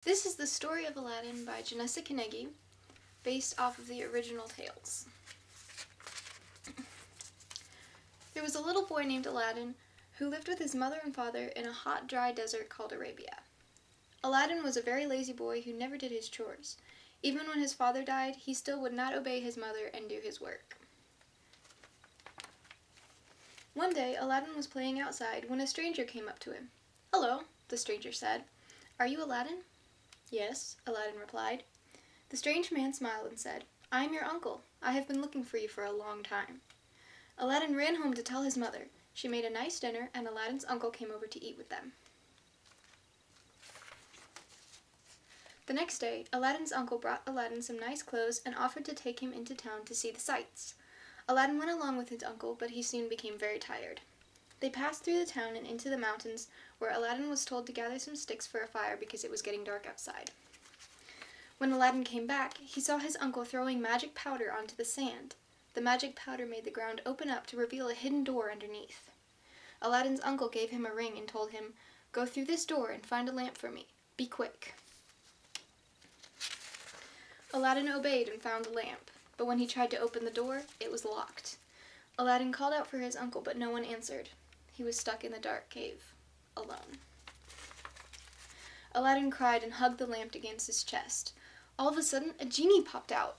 This is the story of Aladdin by Janessa Kanegi, based off of the original tales. There was a little boy named Aladdin who lived with his mother and father in a hot, dry desert called Arabia. Aladdin was a very lazy boy who never did his chores. Even when his father died, he still would not obey his mother and do his work. One day, Aladdin was playing outside when a stranger came up to him. "Hello," the stranger said. "Are you Aladdin?" "Yes," Aladdin replied. The strange man smiled and said, "I am your uncle. I have been looking for you for a long time." Aladdin ran home to tell his mother. She made a nice dinner, and Aladdin's uncle came over to eat with them. The next day, Aladdin's uncle brought Aladdin some nice clothes and offered to take him into town to see the sights. Aladdin went along with his uncle, but he soon became very tired. They passed through the town and into the mountains, where Aladdin was told to gather some sticks for a fire because it was getting dark outside. When Aladdin came back, he saw his uncle throwing magic powder onto the sand. The magic powder made the ground open up to reveal a hidden door underneath. Aladdin's uncle gave him a ring and told him, "Go through this door and find a lamp for me. Be quick." Aladdin obeyed and found the lamp, but when he tried to open the door, it was locked. Aladdin called out for his uncle, but no one answered. He was stuck in the dark cave, alone. Aladdin cried and hugged the lamp against his chest. All of a sudden, a genie popped out.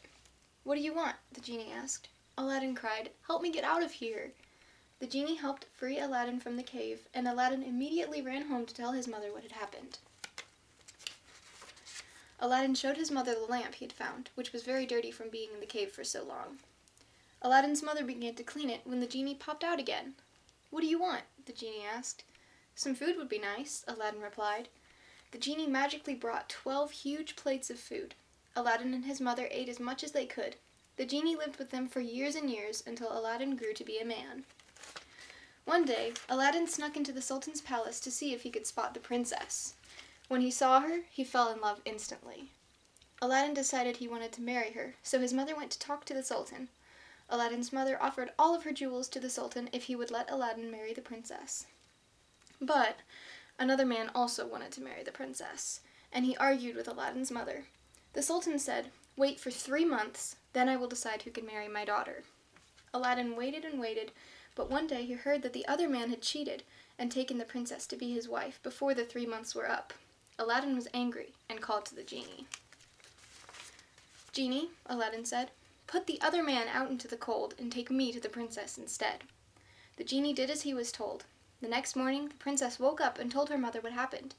"What do you want?" the genie asked. Aladdin cried, "Help me get out of here." The genie helped free Aladdin from the cave, and Aladdin immediately ran home to tell his mother what had happened. Aladdin showed his mother the lamp he had found, which was very dirty from being in the cave for so long. Aladdin's mother began to clean it when the genie popped out again. "What do you want?" the genie asked. "Some food would be nice," Aladdin replied. The genie magically brought 12 huge plates of food. Aladdin and his mother ate as much as they could. The genie lived with them for years and years until Aladdin grew to be a man. One day, Aladdin snuck into the Sultan's palace to see if he could spot the princess. When he saw her, he fell in love instantly. Aladdin decided he wanted to marry her, so his mother went to talk to the Sultan. Aladdin's mother offered all of her jewels to the Sultan if he would let Aladdin marry the princess. But another man also wanted to marry the princess, and he argued with Aladdin's mother. The Sultan said, "Wait for 3 months, then I will decide who can marry my daughter." Aladdin waited and waited, but one day he heard that the other man had cheated and taken the princess to be his wife before the 3 months were up. Aladdin was angry and called to the genie. "Genie," Aladdin said, "put the other man out into the cold and take me to the princess instead." The genie did as he was told. The next morning, the princess woke up and told her mother what happened.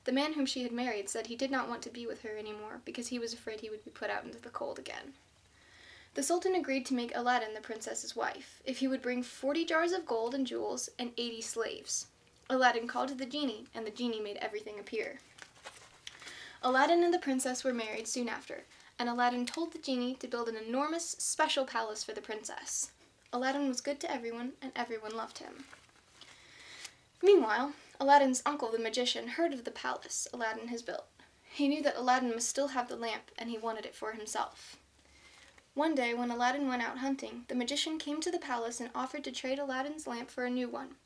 The man whom she had married said he did not want to be with her anymore because he was afraid he would be put out into the cold again. The Sultan agreed to make Aladdin the princess's wife if he would bring 40 jars of gold and jewels and 80 slaves. Aladdin called to the genie, and the genie made everything appear. Aladdin and the princess were married soon after, and Aladdin told the genie to build an enormous special palace for the princess. Aladdin was good to everyone, and everyone loved him. Meanwhile, Aladdin's uncle, the magician, heard of the palace Aladdin has built. He knew that Aladdin must still have the lamp, and he wanted it for himself. One day, when Aladdin went out hunting, the magician came to the palace and offered to trade Aladdin's lamp for a new one.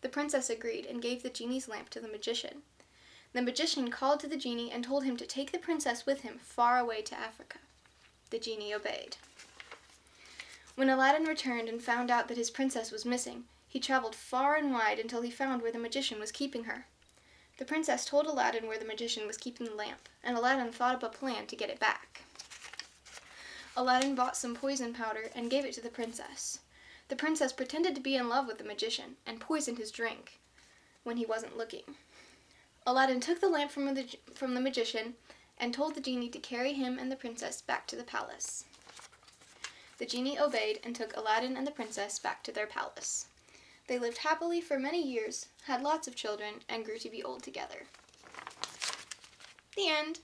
The princess agreed and gave the genie's lamp to the magician. The magician called to the genie and told him to take the princess with him far away to Africa. The genie obeyed. When Aladdin returned and found out that his princess was missing, he traveled far and wide until he found where the magician was keeping her. The princess told Aladdin where the magician was keeping the lamp, and Aladdin thought up a plan to get it back. Aladdin bought some poison powder and gave it to the princess. The princess pretended to be in love with the magician and poisoned his drink when he wasn't looking. Aladdin took the lamp from the magician and told the genie to carry him and the princess back to the palace. The genie obeyed and took Aladdin and the princess back to their palace. They lived happily for many years, had lots of children, and grew to be old together. The end.